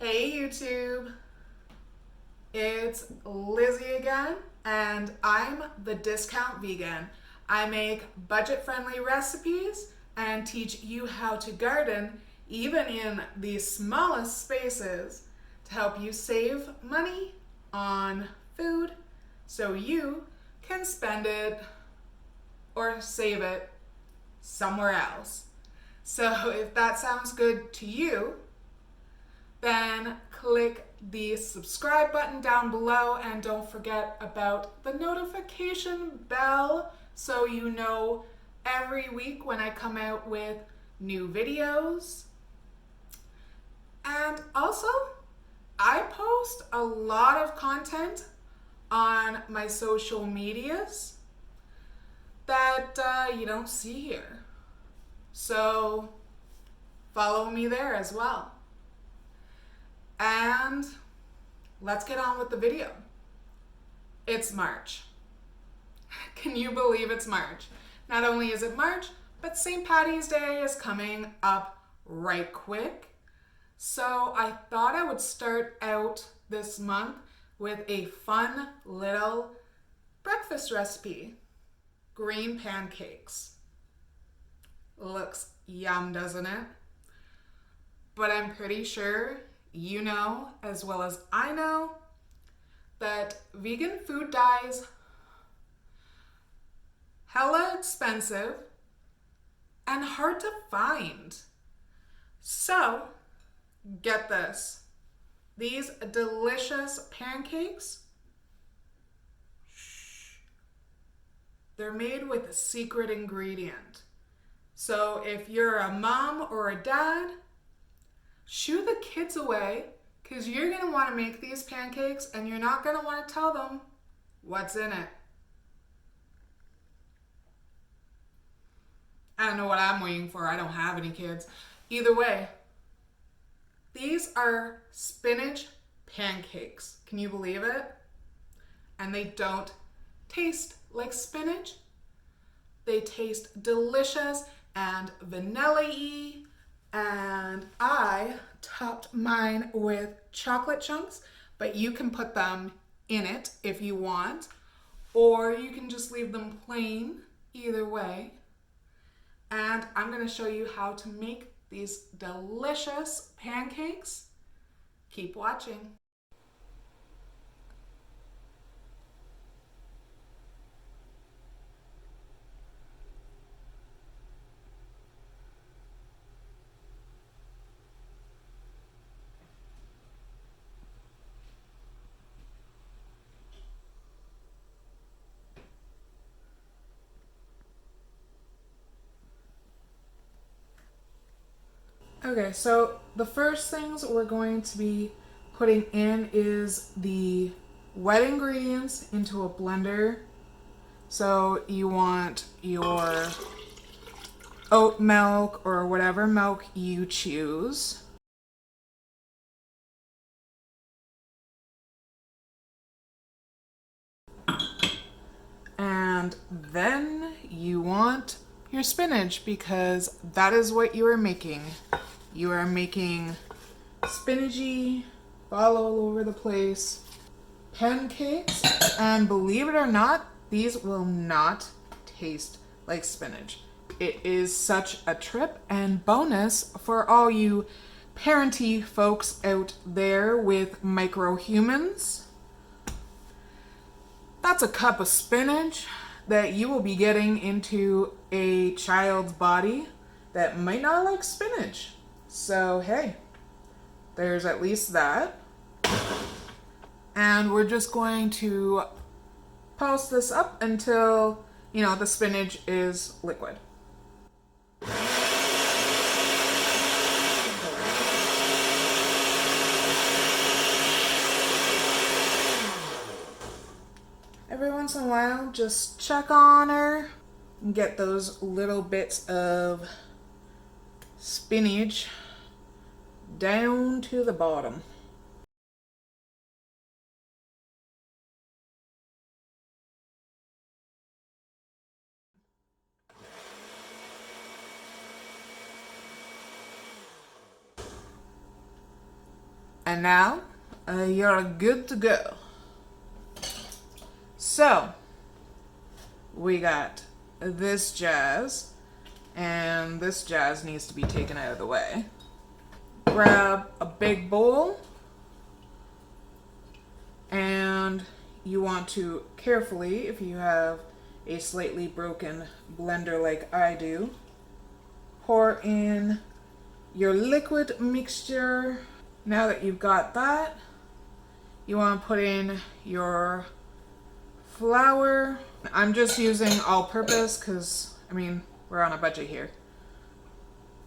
Hey YouTube, it's Lizzie again, and I'm the Discount Vegan. I make budget-friendly recipes and teach you how to garden even in the smallest spaces to help you save money on food so you can spend it or save it somewhere else. So if that sounds good to you, then click the subscribe button down below and don't forget about the notification bell so you know every week when I come out with new videos. And also, I post a lot of content on my social medias that you don't see here. So follow me there as well. And let's get on with the video. It's March. Can you believe it's March? Not only is it March, but St. Paddy's Day is coming up right quick. So I thought I would start out this month with a fun little breakfast recipe. Green pancakes. Looks yum, doesn't it? But I'm pretty sure you know, as well as I know, that vegan food dyes hella expensive and hard to find. So, get this. These delicious pancakes, they're made with a secret ingredient. So if you're a mom or a dad, shoo the kids away because you're going to want to make these pancakes and you're not going to want to tell them what's in it. I don't know what I'm waiting for. I don't have any kids. Either way, these are spinach pancakes. Can you believe it? And they don't taste like spinach. They taste delicious and vanilla-y. And I topped mine with chocolate chunks, but you can put them in it if you want, or you can just leave them plain, either way. And I'm going to show you how to make these delicious pancakes. Keep watching. Okay, so the first things we're going to be putting in is the wet ingredients into a blender. So you want your oat milk or whatever milk you choose. And then you want your spinach because that is what you are making. You are making spinachy, all over the place pancakes, and believe it or not, these will not taste like spinach. It is such a trip and bonus for all you parenty folks out there with micro humans. That's a cup of spinach that you will be getting into a child's body that might not like spinach. So hey, there's at least that. And we're just going to pulse this up until, the spinach is liquid. Every once in a while, just check on her and get those little bits of spinach down to the bottom. And now you're good to go. So we got this jazz, and this jazz needs to be taken out of the way. Grab a big bowl, and you want to carefully, if you have a slightly broken blender like I do, pour in your liquid mixture. Now that you've got that, you want to put in your flour. I'm just using all-purpose because, I mean, we're on a budget here.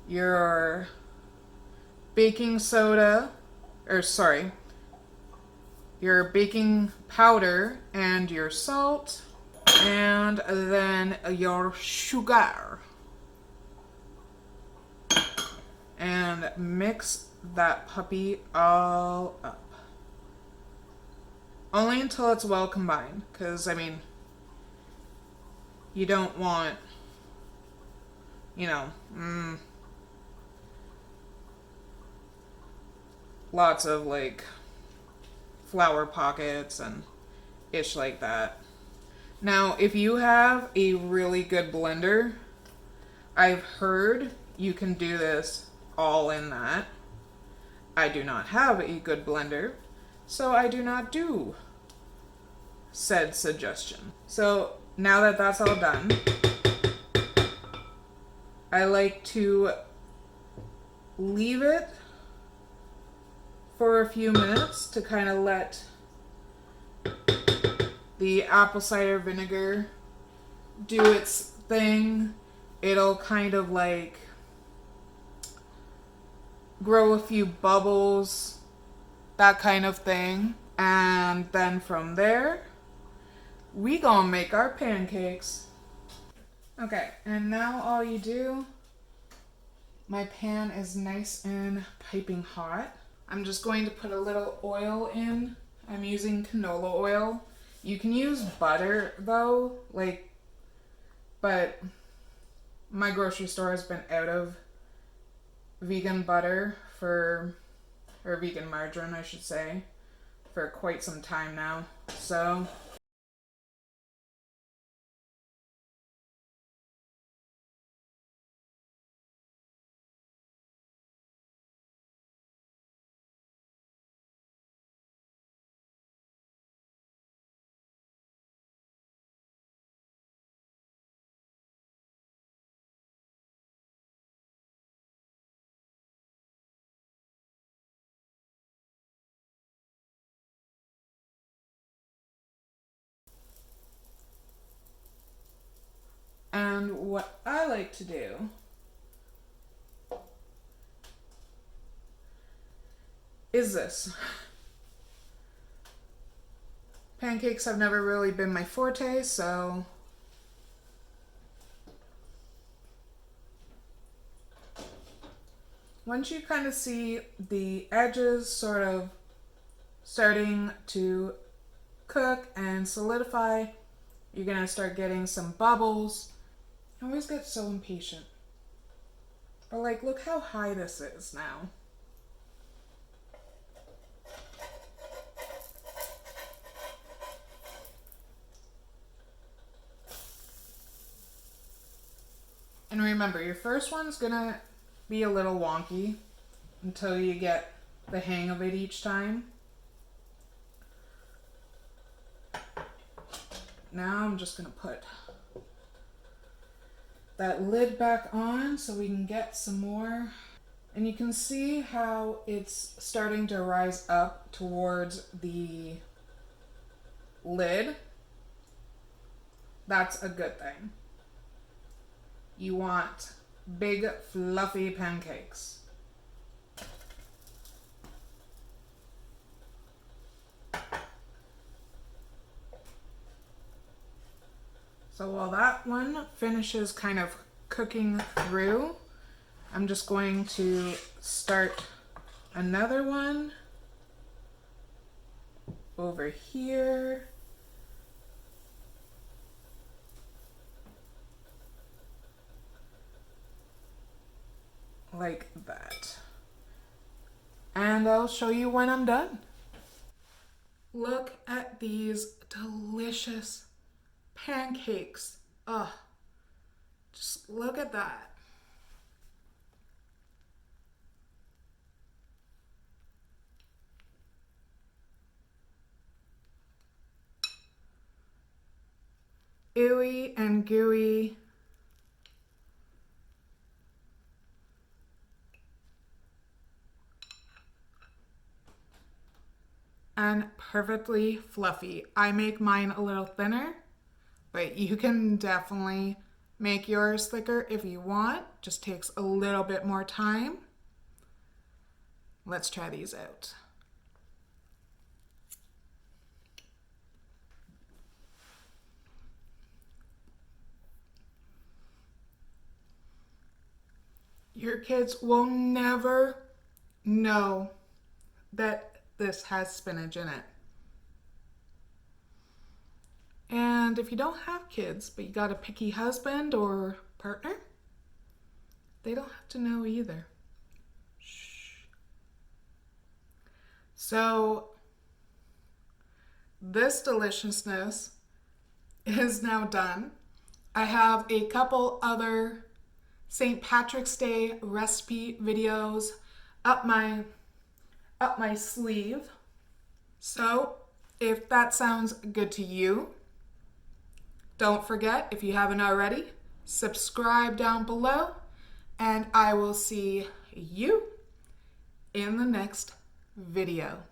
Your baking soda, or sorry, your baking powder and your salt, and then your sugar. And mix that puppy all up. Only until it's well combined, because, I mean, you don't want, you know, lots of, like, flour pockets and ish like that. Now, if you have a really good blender, I've heard you can do this all in that. I do not have a good blender, so I do not do said suggestion. So now that that's all done, I like to leave it for a few minutes to kind of let the apple cider vinegar do its thing. It'll kind of like grow a few bubbles, that kind of thing. And then from there, we gonna make our pancakes. Okay, and now all you do, my pan is nice and piping hot. I'm just going to put a little oil in. I'm using canola oil. You can use butter though, like, but my grocery store has been out of vegan butter or vegan margarine, I should say, for quite some time now. So and what I like to do is this. Pancakes have never really been my forte, so once you kind of see the edges sort of starting to cook and solidify, you're gonna start getting some bubbles. I always get so impatient. But like, look how high this is now. And remember, your first one's gonna be a little wonky until you get the hang of it each time. Now I'm just gonna put that lid back on so we can get some more. And you can see how it's starting to rise up towards the lid. That's a good thing. You want big, fluffy pancakes. So while that one finishes kind of cooking through, I'm just going to start another one over here. Like that. And and I'll show you when I'm done. Look at these delicious pancakes. Ugh, just look at that. Ooey and gooey. And perfectly fluffy. I make mine a little thinner, but you can definitely make yours thicker if you want. Just takes a little bit more time. Let's try these out. Your kids will never know that this has spinach in it. And if you don't have kids, but you got a picky husband or partner, they don't have to know either. Shh. So this deliciousness is now done. I have a couple other St. Patrick's Day recipe videos up my sleeve. So if that sounds good to you, don't forget, if you haven't already, subscribe down below, and I will see you in the next video.